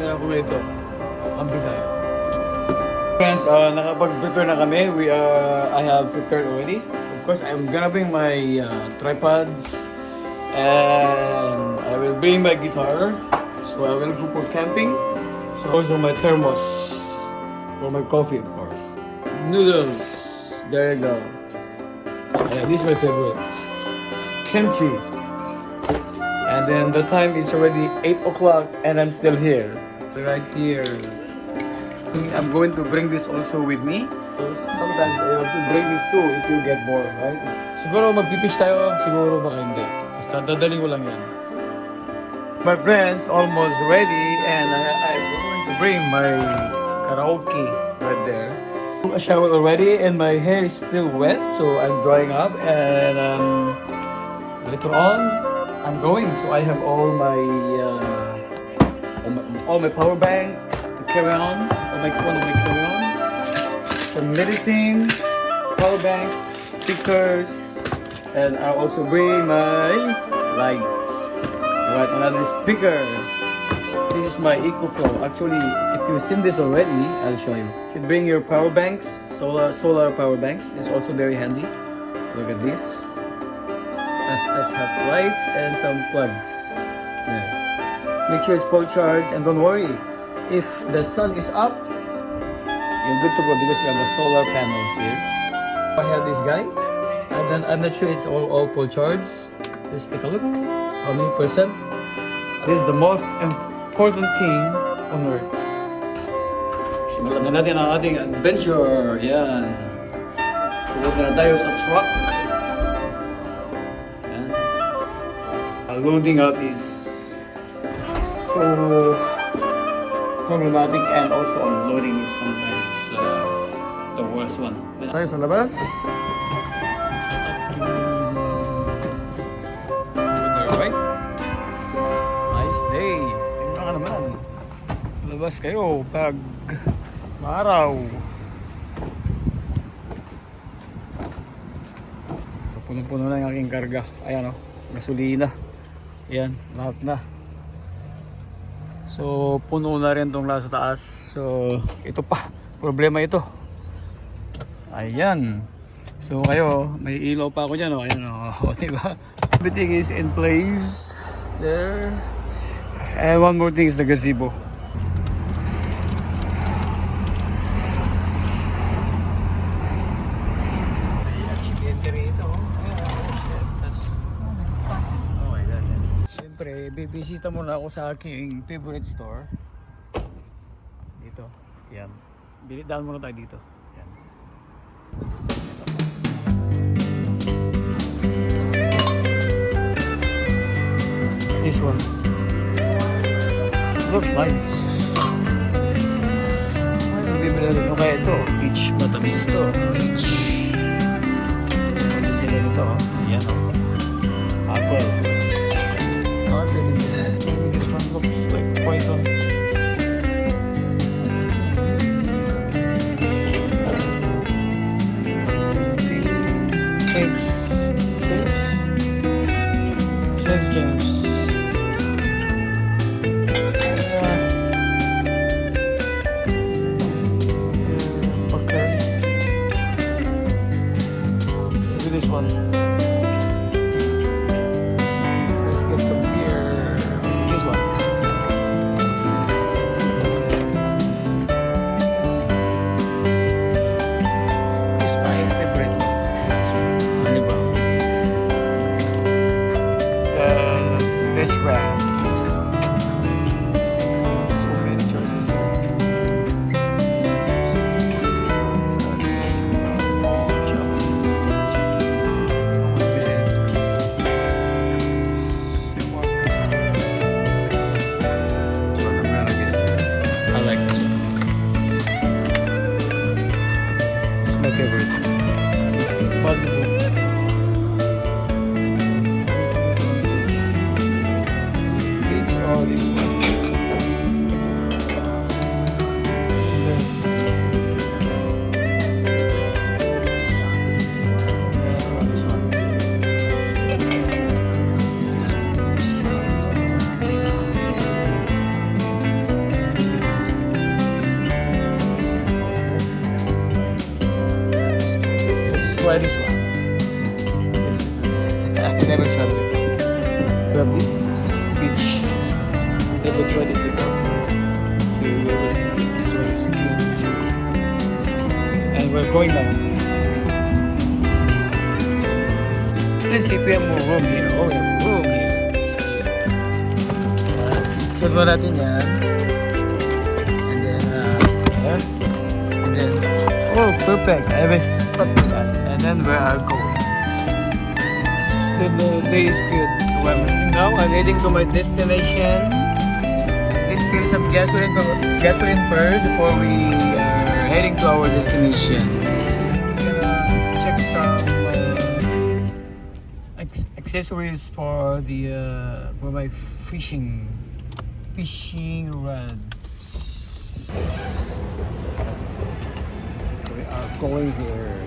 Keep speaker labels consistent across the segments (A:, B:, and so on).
A: dinner ko ito. Camping tayo. Friends, nakapag-prepare na kami. I have prepared already. Of course, I'm gonna bring my tripods and I will bring my guitar. So I will go for camping. So also my thermos for my coffee, of course. Noodles. There you go. This is my favorite. Kimchi. And then the time is already 8 o'clock and I'm still here. Right here. I'm going to bring this also with me. Sometimes I have to bring this too if you get bored, right? Siguro magpipish tayo, siguro baka hindi. Basta dadaling ko lang yan. My friends almost ready and I'm going to bring my karaoke right there. I showered already and my hair is still wet, so I'm drying up and later on I'm going. So I have all my power bank to carry on. One of my carry-ons, some medicine, power bank, stickers, and I also bring my lights. Right, another speaker. This is my EcoFlow. Actually, if you've seen this already, I'll show you. You should bring your power banks, solar power banks. It's also very handy. Look at this. It has lights and some plugs. Yeah. Make sure it's full charge and don't worry. If the sun is up, you're good to go because you have the solar panels here. I have this guy, and then I'm not sure it's all full charge. Let's take a look. How many percent? This is the most important thing on earth. Simulan na natin ang ating adventure. Yan. Tulog na tayo sa truck. Yan. Loading out is so problematic and also unloading is sometimes the worst one. Tayo sa labas. Alright. Nice day. Tingnan ka naman. Labas kayo pag maaraw. Punong-puno na yung aking karga. Ayan o. Gasolina. Ayan. Lahat na. So, puno na rin itong nasa taas. So, ito pa. Problema ito. Ayan. So, kayo, may ilaw pa ako dyan. Ayan o. Diba? Everything is in place. There. And one more thing is the gazebo. Bibisita muna ako sa aking favorite store. Dito. Yan. Daan muna tayo dito. Yan. This one. This looks nice. Ay, bibili rin mo kaya ito. Peach matamis to. Peach. Yan sila dito. Yan o. Apple. This one looks like poison. Says James. Okay. Look at this one. Let's get some beer. This one. This is my favorite. Ano ba? Fish wrap. So many choices here. This one is all chocolate. My favorite. Malibu. It's all this one. This. This one. one is before. So we will see if this one is good too. And we're going now. Let's see if we have more room here. Oh, we have room here. Shoot mo natin yan. And then, and then, oh, perfect. I have a spot for that. And then we are going. So the day is good. So now I'm heading to my destination. Let's fill some gasoline first before we are heading to our destination. We're gonna check some accessories for the for my fishing rods. We are going here.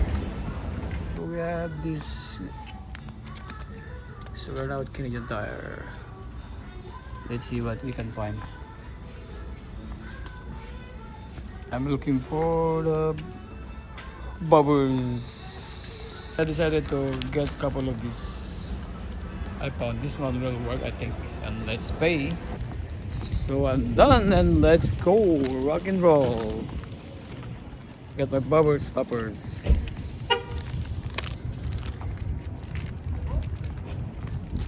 A: We have this. So we're now at Canadian Tire. Let's see what we can find. I'm looking for the bubbles. I decided to get a couple of these. I found this one will work, I think. And let's pay. So I'm done and let's go. Rock and roll. Got my bubble stoppers.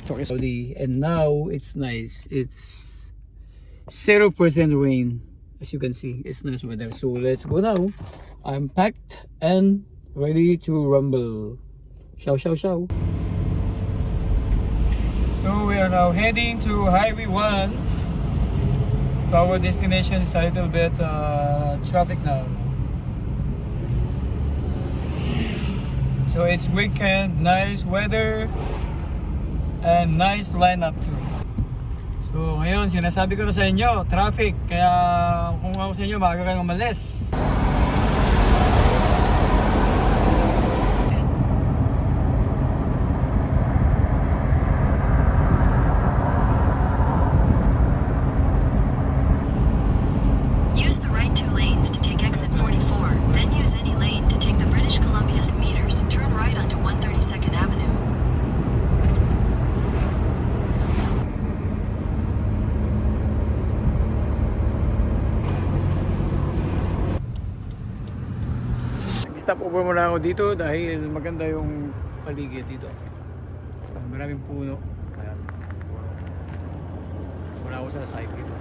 A: And now it's nice. It's 0% rain. As you can see, it's nice weather. So let's go now. I'm packed and ready to rumble. Show. So we are now heading to Highway 1. Our destination is a little bit traffic now. So it's weekend, nice weather, and nice lineup too. So ngayon, sinasabi ko na sa inyo, traffic. Kaya kung ako sa inyo, maaga kayong umalis.
B: Use the right two lanes to take exit 44, then use any lane to take the British Columbia meters. Turn right onto 132nd Avenue.
A: Stop over muna ako dito dahil maganda yung paligid dito. Maraming puno. Kaya wala ako sa side dito.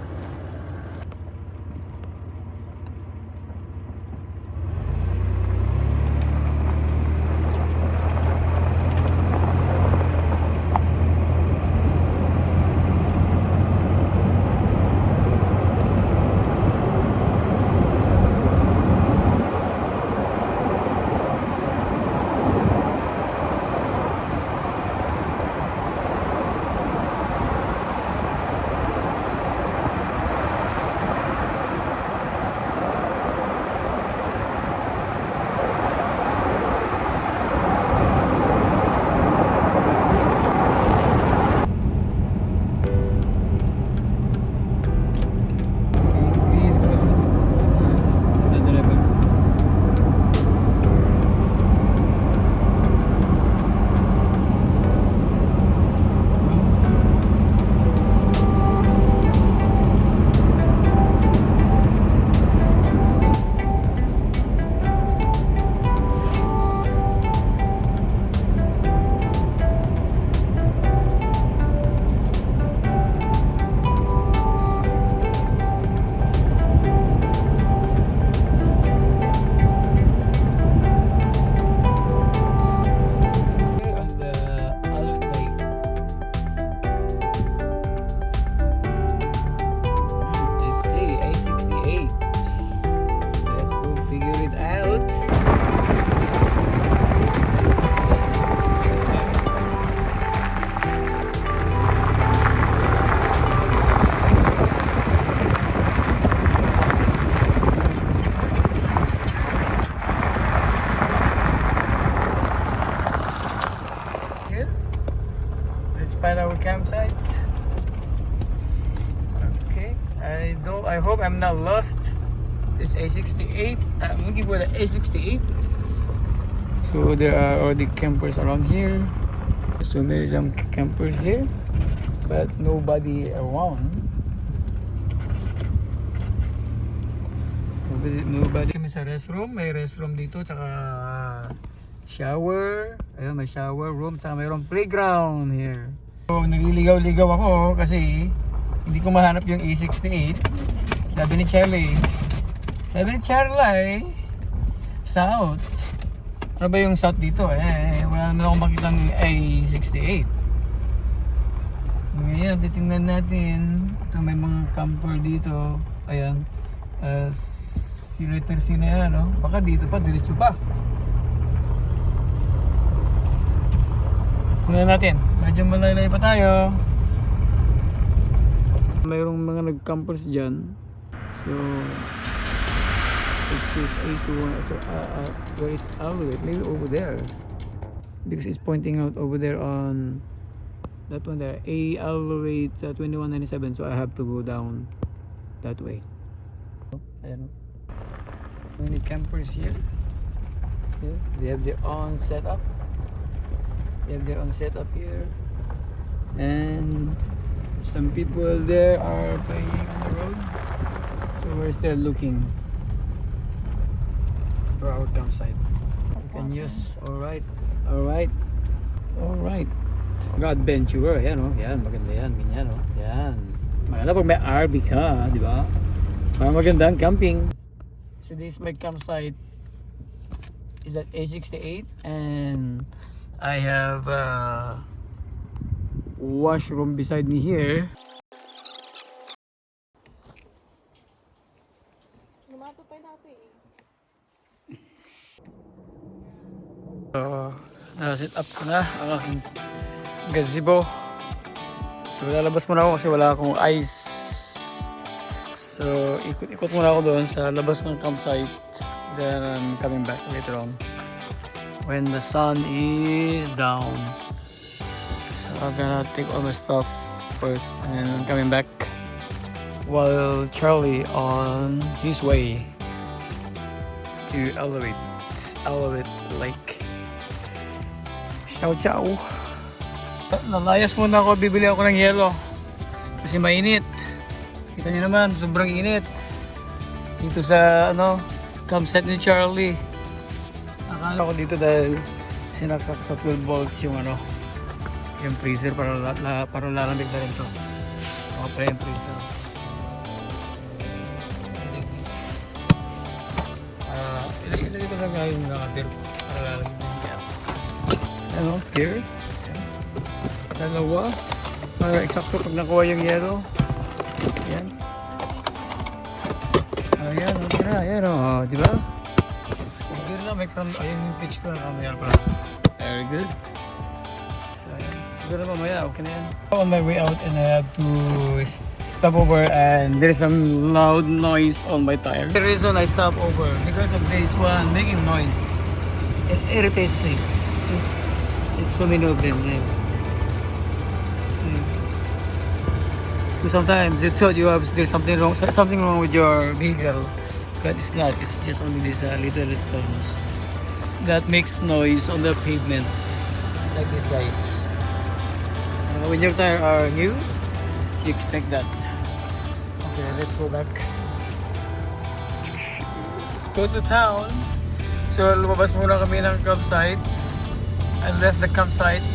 A: Find our campsite. Okay, I hope I'm not lost. It's A68. I'm looking for the A68. So there are already campers around here. So there is some campers here, but nobody around. Mabalik kami sa restroom. May restroom dito, tsaka shower. Ayun, may shower room, tsaka mayroong playground here. So, nagliligaw-ligaw ako kasi hindi ko mahanap yung A68. Sabi ni Charlie, South. Ano ba yung South dito? Wala naman akong makitang A68. Ngayon, titingnan natin. Ito, may mga camper dito. Ayan. Letter C na yan, no? Baka dito pa, diretso pa. Tingnan natin. Medyo malaylay pa tayo. Mayroong mga nag-campers dyan. So, it says A21. So, where is Alwit? Maybe over there. Because it's pointing out over there on that one there. Alwit 2197. So, I have to go down that way. Ayan, no? Many campers here. Yeah, they have their own setup. They have their own setup here. And some people there are playing on the road. So we're still looking for our campsite. We can use, alright. God Venturer, yan o. Yan, maganda yan. Ganyan o. Yan. Maganda pag may RV ka, di ba? Para magandang camping. So this is my campsite. Is at A68 and I have a washroom beside me here. So, nakaset up ko na ang aking gazebo. So lalabas muna ako kasi wala akong ice. So, ikot-ikot muna ako doon sa labas ng campsite. Then, I'm coming back later on. When the sun is down. So, I'm gonna take all my stuff first. And then I'm coming back. While Charlie on his way to Alawit Lake. Ciao, ciao. Nalayas muna ako. Bibili ako ng yelo. Kasi mainit. Kita niyo naman, sobrang init. Dito sa campsite ni Charlie. Nakala ko dito dahil sinaksak sa 12 volts yung yung freezer para lalamig na rin to. Ako pala yung freezer. Like this. Ilagay ko lang yung nakatir para lalamig na yan. Here. Dalawa. Para eksakto pag nakuha yung yellow. Ayan. Ayan, okay na. Ayan o, di ba? Okay na, may crumb. Ayan yung pitch ko na kamaya pa. Very good. So, ayan. Siguro mamaya, okay na yan. On my way out and I have to stop over and there's some loud noise on my tire. The reason I stop over, because of this one making noise. It irritates me. See? There's so many of them there. Sometimes you thought there's something wrong with your vehicle, but it's not. It's just only these little stones that makes noise on the pavement, like this, guys. When your tires are new, you expect that. Okay, let's go back. Go to town. So lumabas muna kami ng campsite. I left the campsite.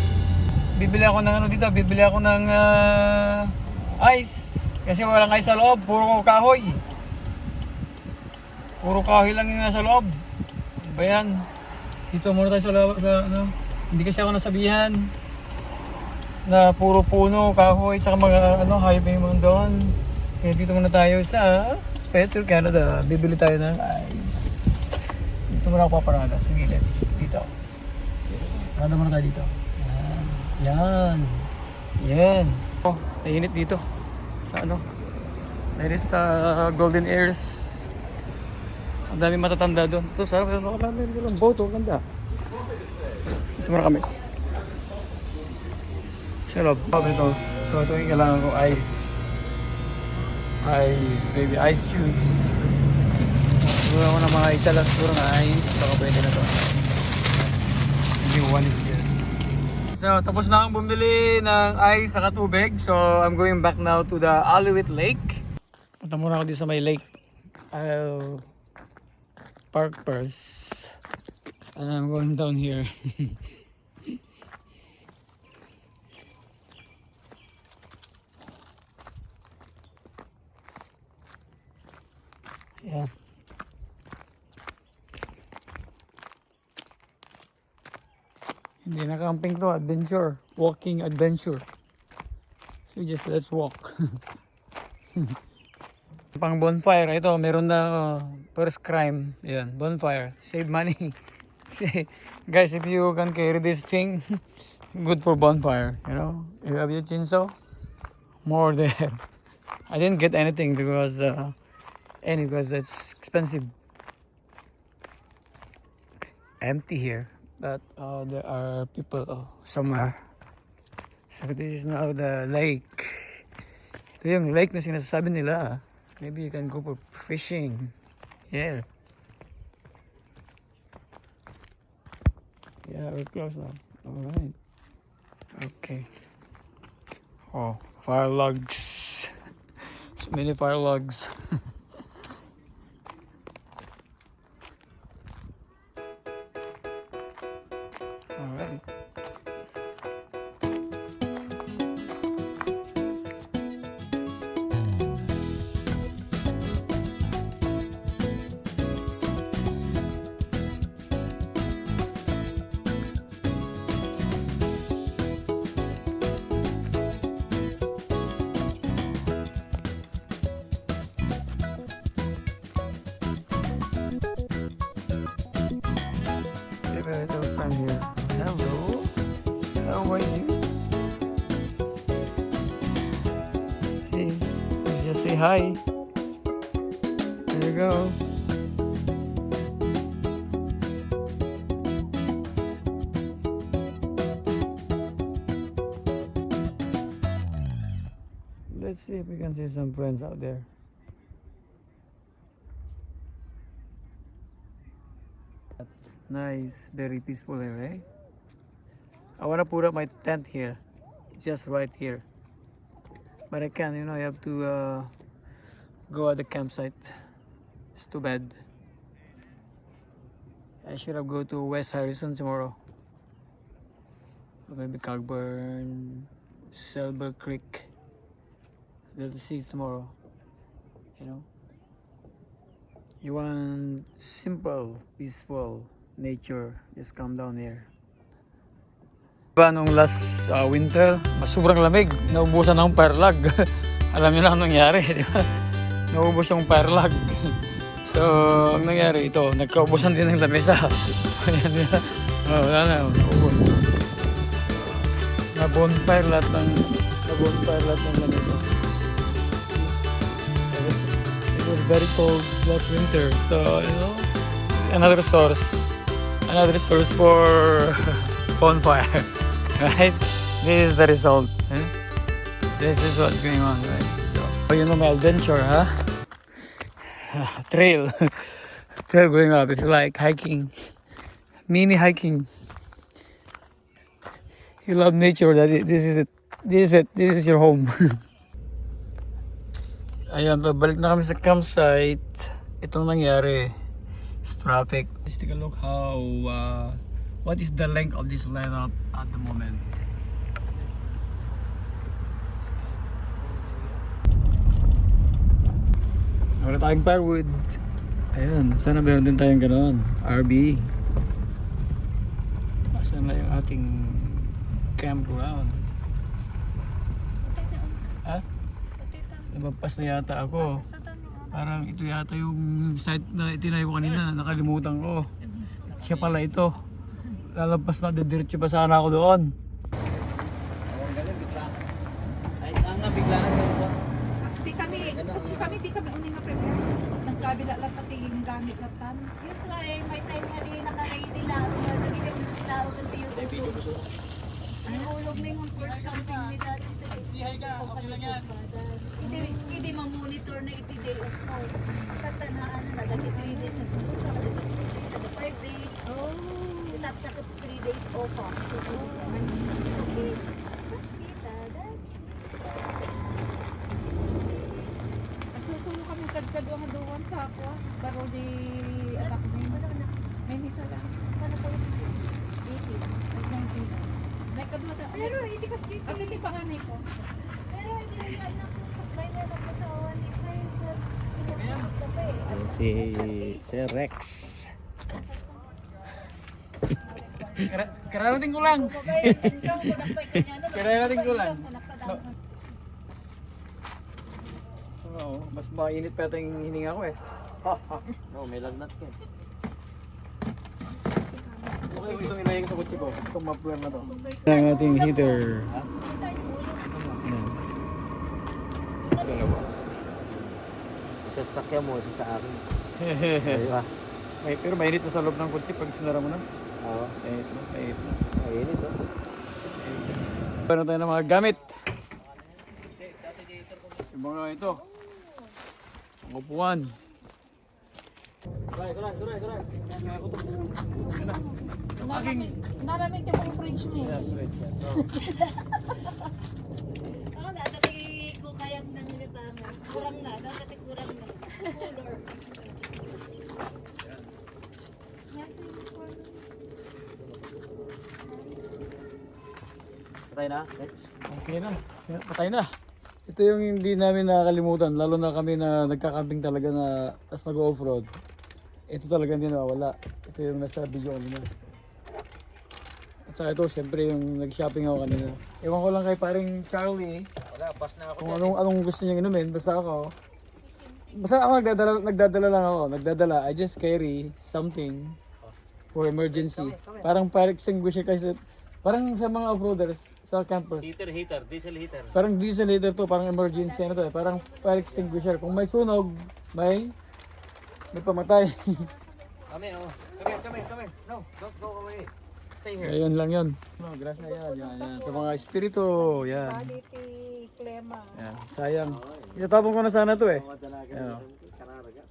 A: Bibili ako ng ice. Kasi walang ice sa loob. Puro kahoy. Puro kahoy lang yung nasa loob. Ba yan? Dito muna tayo sa Hindi kasi ako nasabihan na puro puno, kahoy, saka mga highway mo doon. Kaya dito muna tayo sa Petro Canada. Bibili tayo ng ice. Dito muna ako paparada. Sige, dito. Parada muna tayo dito. Yan. Oh, nainit dito. Nainit sa Golden Ears. Ang dami matatanda doon. Ito, sarap. Meron lang boat. Ganda. Ito muna kami. Sarap. Ito yung kailangan ko. Ice. Baby. Ice juice. Siguro ako ng mga isa lang. Siguro na ice. Baka pwede na to. Maybe one is good. So, tapos na akong bumili ng ice sa tubig. So, I'm going back now to the Alawit Lake. Punta muna ako dito sa may lake. I'll park first. And I'm going down here. Yeah. Hindi na camping to, adventure. Walking adventure. So just let's walk. Pang bonfire, ito meron na first crime. Yan, bonfire. Save money. Guys, if you can carry this thing, good for bonfire, you know. You have your chainsaw, more there. I didn't get anything because it's expensive. Empty here, but there are people somewhere. So this is now the lake. Ito yung lake na sinasabi nila. Maybe you can go for fishing here. Yeah, we're close now. Alright. Okay. Oh, fire logs. So many fire logs. Alright. Little friend here. Hello. How are you? See, just say hi. There you go. Let's see if we can see some friends out there. Nice, very peaceful here, eh? I wanna put up my tent here, just right here. But I can't, you know, you have to go at the campsite. It's too bad. I should have go to West Harrison tomorrow. Or maybe Cogburn, Selber Creek. We'll see tomorrow, you know. You want simple, peaceful nature, just come down here. Diba nung last winter, sobrang lamig, naubusan ng fire log. Alam niyo na ang nangyari, di ba? Naubos yung fire log. So, ang nangyari ito, nagkaubusan din ng lamesa. Ayan, di ba? Wala na, naubos. Na-bonfire lahat ng lamesa. It was very cold that winter, so, you know, another source for bonfire, right? This is the result. This is what's going on, right? So, you know, my adventure, huh? Trail going up. If you like hiking, mini hiking, you love nature. This is it. This is your home. Ayan, babalik na kami sa campsite. Itong nangyari. It's traffic. Let's take a look how what is the length of this lineup at the moment. Wala tayong firewood. Ayan, sana meron din tayong gano'n. RB. Saan na yung ating campground? Ha? Lumagpas na yata ako. Parang ito yata yung site na itinayo ko kanina, nakalimutan ko. Siya pala ito. Lalabas na, didiretso pa sana ako doon.
C: Ay, nga biglaan ka ba?
D: Di kami uning na prepare. Nagkabila lang pati yung gamit na tan.
E: Yes, may time nga din naka-ready lang. Nagiging yung style ng video. Ay, hulog mo yung first camping ni dati.
A: Sihay ka, okay lang yan.
E: Hindi ma-monitor na iti day off mo. Tatanaan na, lagi 3 days na sunod. Sa 5 days. Tataka 3 days off. So, it's okay. That's it.
D: Nagsusulo kami ka kadkadwa nga duwan ka ako. Baro di anak mo. May misa lang.
E: Paano po yung
D: 80. Ay, 90. May kadwa ta.
E: pero hindi ko street.
D: Ang hindi panganay ko.
E: Pero hindi na anak ko sa bahay na nagkasawa ni Kyle.
C: Si Rex.
A: Kararating ko lang. Kararating ko lang. Oo, mas mainit pa yata yung hininga ko eh.
C: No, may lagnat ka.
A: Okay, itong inayang sa kutsi ko. Itong muffler na to. Ang ating heater. Ayan. Dalawa.
C: Isa sa sakya mo, isa sa akin. Diba?
A: Ay, pero mainit na sa loob ng kutsi pag sinara mo na.
C: Oo.
A: Mainit na, mainit na.
C: Mainit oh.
A: Mainit siya. Meron tayo ng mga gamit. Yung mga ito. Ang upuan.
C: Kuray.
D: Naraming ka yung fridge mo.
E: Ako na, dati ko kayang nangitangan. Kurang na, dati kurang na. Color.
C: Patay na, Rex.
A: Okay na. Patay na. Ito yung hindi namin nakakalimutan. Lalo na kami na nagkakamping talaga na as nag-off-road. Ito talaga hindi nawawala. Ito yung nasa video kanina. At saka ito, siyempre yung nag-shopping ako kanina. Ewan ko lang kay paring Charlie
C: Wala, pass na ako
A: kung anong gusto niyang inumin. Basta ako nagdadala lang ako. Nagdadala. I just carry something for emergency. Parang fire extinguisher kasi parang sa mga off-roaders, sa campers.
C: Diesel heater.
A: Parang diesel heater to, parang emergency ano to eh. Parang fire extinguisher. Kung may sunog, may pamatay.
C: Come here. No, don't go away. Stay here.
A: Ayun lang yun. No, grasya yan. Sa mga espiritu, yan.
E: Quality Clema.
A: Yan, sayang. Itatapon ko na sana to eh.
C: Mga dalaga.
A: Yan.
C: Kararaga.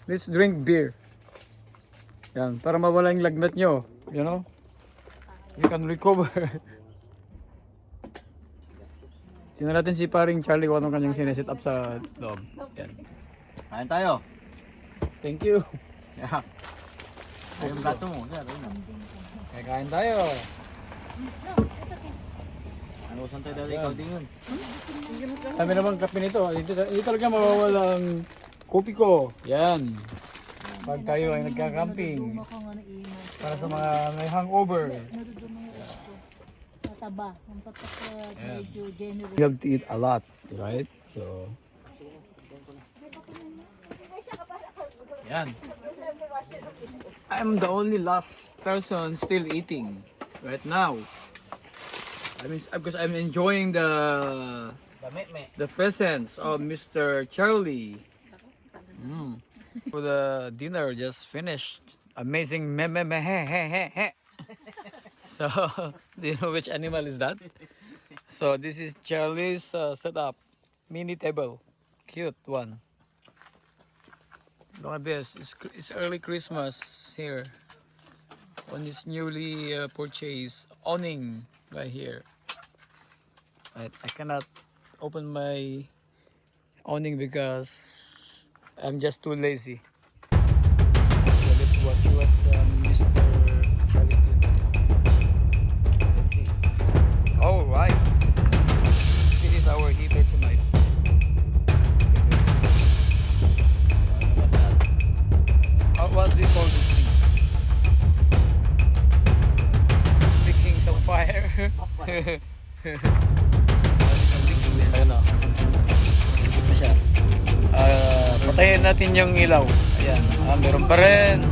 A: Let's drink beer. Yan, para mawala yung lagnat nyo. You know? You can recover. Tingnan natin si paring Charlie kung anong kanyang sineset up sa loob. Yan.
C: Kain tayo.
A: Thank you.
C: Yeah. Ay, yung plato mo.
A: Kaya kain tayo.
C: Ano saan tayo dali ikaw din yun?
A: Kami naman kape nito. Hindi talaga mawawala ang kopi ko. Yan. Pag tayo ay nagka-camping. Para sa mga may hangover.
E: Mataba. Ang tatak medyo generous.
A: You have to eat a lot, right? So, yan. I'm the only last person still eating right now. I mean, because I'm enjoying the presence of Mr. Charlie. For the dinner just finished. Amazing he. So, do you know which animal is that? So this is Charlie's setup, mini table, cute one. Look at this, it's early Christmas here on this newly purchased awning right here. I cannot open my awning because I'm just too lazy. So let's watch what's Mr. Charlie's doing. Let's see. All right. This is our heater tonight. Let's see. Look at that. What do you call this thing? Sticking some fire. Ayun o. Ito siya. Patayin natin yung ilaw. Ayan. Meron pa rin.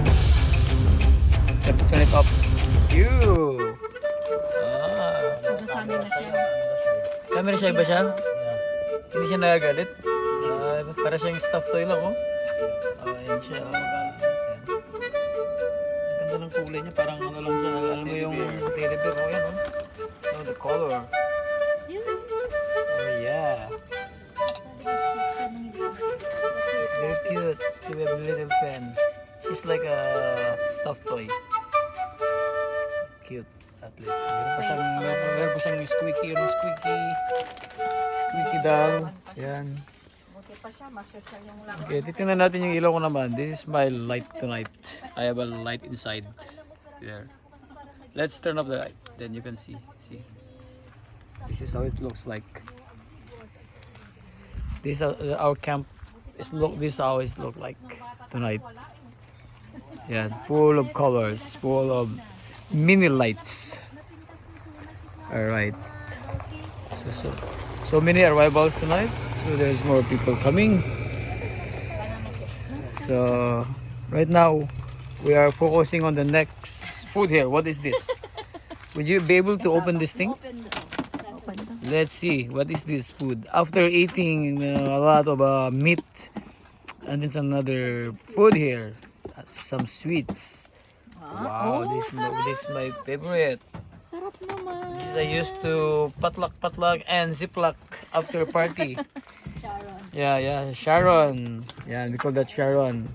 A: Let's turn it up. Ew.
D: Nasanay na siya.
A: Camera shy ba siya? Hindi siya nagagalit? Para siyang stuffed toy lang, oh. Ayan siya. Ayan. Ang ganda ng kulay niya. Parang ano lang siya. Alam mo yung teddy bear, oh. Yan, oh. Oh, the color. Oh, yeah. It's very cute. So we have a little friend. She's like a stuffed toy. Cute. At least. Meron pa siyang squeaky doll. Yan.
D: Buti pa siya, masosyal yung lang.
A: Okay, titingnan natin yung ilaw ko naman. This is my light tonight. I have a light inside. There. Let's turn off the light. Then you can see. See. This is how it looks like. This is our camp. This is how it look like tonight. Yeah, full of colors, full of mini lights. All right. So many arrivals tonight. So there's more people coming. So right now we are focusing on the next food here. What is this? Would you be able to open this thing? Let's see. What is this food? After eating a lot of meat, and there's another food here. Some sweets. Wow, this is my favorite.
E: Sarap naman.
A: This I used to potluck and ziplock after party.
E: Sharon.
A: Yeah, Sharon. Yeah, we call that Sharon.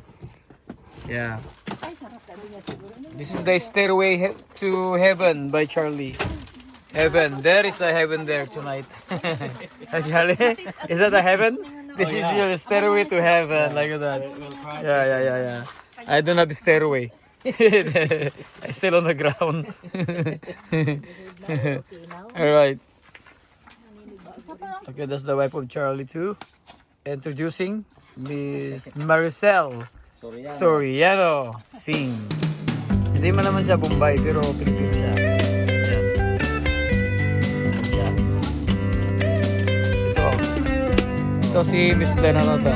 A: Yeah.
E: Ay, sarap ka rin niya siguro.
A: This is the Stairway to Heaven by Charlie. Heaven. There is a heaven there tonight. Charlie, is that a heaven? This is your stairway to heaven, like that. Yeah. I don't have a stairway. I'm still on the ground. Alright. Okay, that's the wife of Charlie too. Introducing Miss Maricel Soriano Singh. Hindi man naman siya Bombay, pero Pilipino siya. Yan. Yan siya. Ito si Miss Lena na to.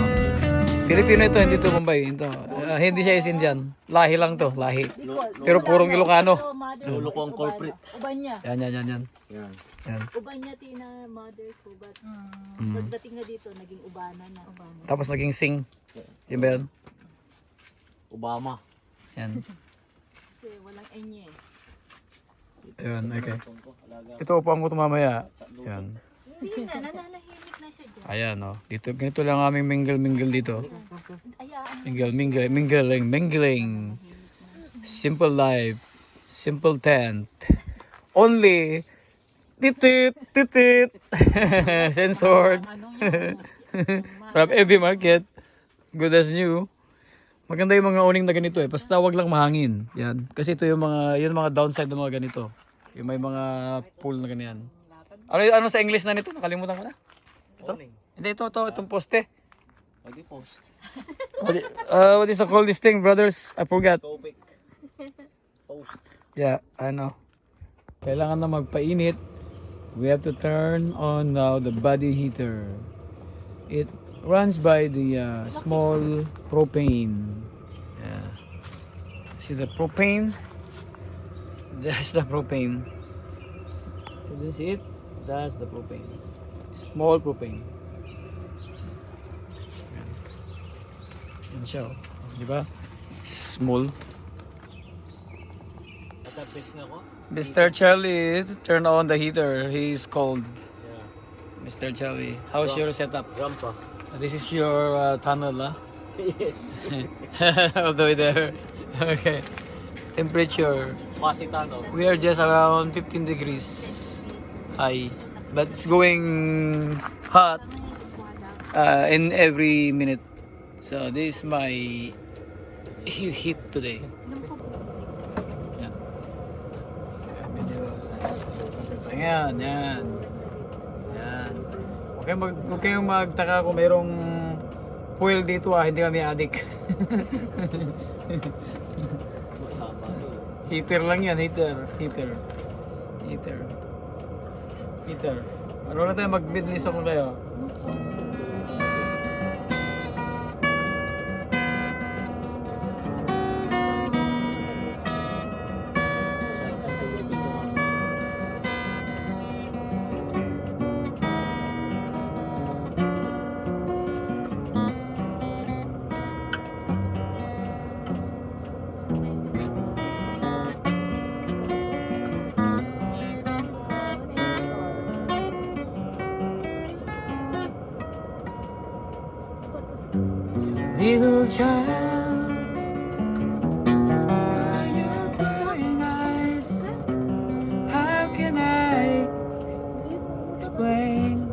A: Pilipino ito, hindi to Bombay. Ito. Hindi siya is Indian. Lahi lang to, lahi. Pero purong Ilocano.
C: Lolo ko ang corporate.
E: Uban niya.
A: Yan. Yan.
E: Uban niya, tina, mother ko. But pagdating na dito, naging ubana na.
A: Tapos naging Singh. Yan ba yan?
C: Obama.
A: Yan.
E: Kasi walang enye.
A: Yan, okay. Ito upuan ko ito mamaya. Yan.
E: Hindi na, nananahimik na siya dyan.
A: Ayan, oh. Dito, ganito lang aming mingle dito.
E: Ayaan.
A: Mingling. Simple life. Simple tent. Only titit. Censored. From every market. Good as new. Maganda yung mga uning na ganito eh. Basta wag lang mahangin. Yan. Kasi ito yung mga downside ng mga ganito. Yung may mga pool na ganyan. Ano sa English na nito? Nakalimutan ko na. Ito? Hindi, itong poste.
C: Hindi post.
A: What is the call this thing, brothers? I forgot.
C: Topic. Post.
A: Yeah, I know. Kailangan na magpainit. We have to turn on now the body heater. It runs by the small propane. Yeah. See the propane? There's the propane. This is it. That's the propane. Small propane. Yan siya, oh. Di ba? Small.
C: Natapis nga ko.
A: Mr. Charlie, turn on the heater. He's cold.
C: Yeah.
A: Mr. Charlie, how's your setup?
C: Grandpa.
A: This is your tunnel, huh?
C: Yes.
A: All the way there. Okay. Temperature.
C: Pasitano.
A: We are just around 15 degrees high. But it's going hot in every minute. So this is my heat today. Yan. Yan. Huwag kayong magtaka kung mayroong fuel dito hindi kami adik. Heater lang yan, heater. Ano na tayo, mag-midlist ako tayo. Little child, why your crying eyes mind.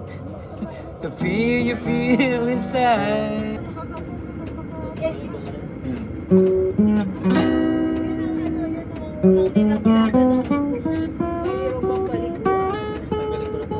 A: The fear you feel inside.
E: Yun ang tinatyaga ng ayaw babalik mo.
C: Tanggalin ko na to.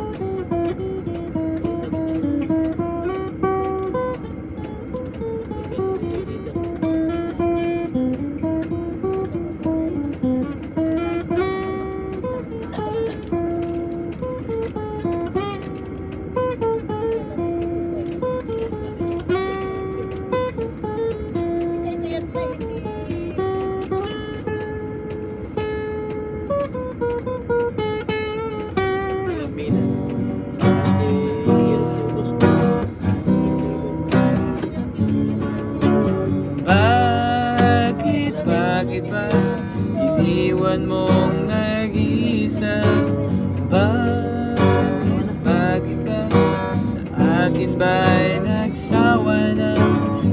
A: Bakit ba iniwan mong nag-iisa? Bakit ba sa akin ba'y nagsawa na?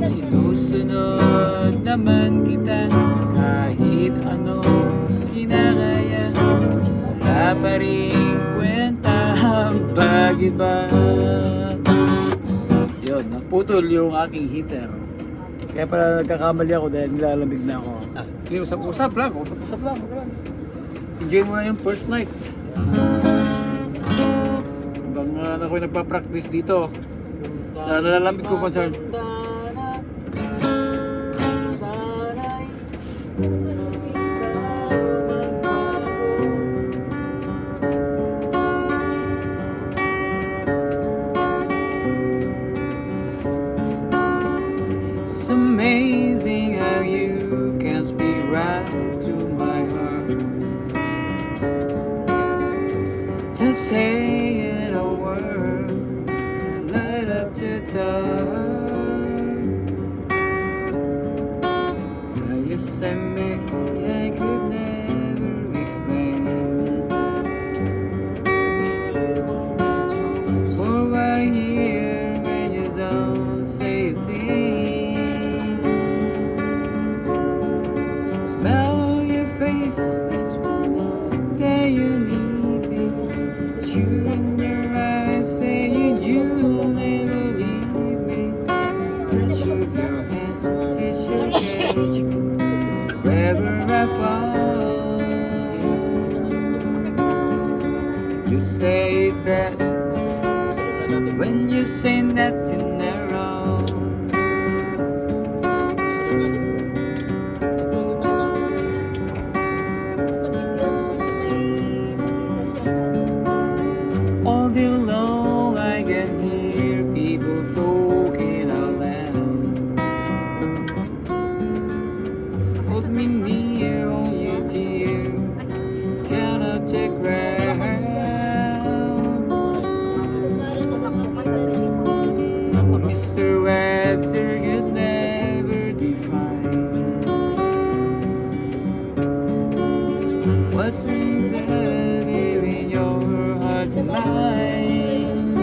A: Sinusunod naman kita kahit ano kinakaya. Wala pa rin kwenta. Bakit ba? Yun, naputol yung aking heater. Kaya pala nagkakamali ako dahil nilalamig na ako. Okay, usap-usap lang. Enjoy mo na yung first night. Habang ako'y nagpa-practice dito. Sa nalalamig ko concern. It's amazing how you can speak right to my heart. To say it a word, light up to touch. You say me, I could never explain. For why here when you don't say a thing. Smell on your face, that's one day you need me. You in your eyes saying you'll never leave me. Touch of your hands, it should catch me wherever I fall. You say it best when you say nothing wrong. All day long I can hear people talking out loud. Hold me near, oh you dear, cannot take ground. Mr. Webster could never define what's been said in your heart and mind.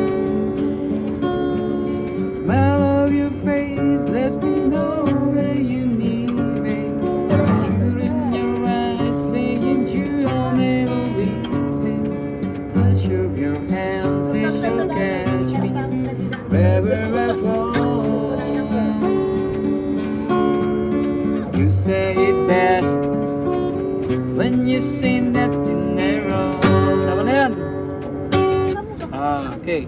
A: The smile of your face lets me know that you need me. Truth in your eyes saying you'll never leave me. Touch of your hands it shall catch me wherever I fall. You say it best when you say nothing wrong. Tama na yan. Okay.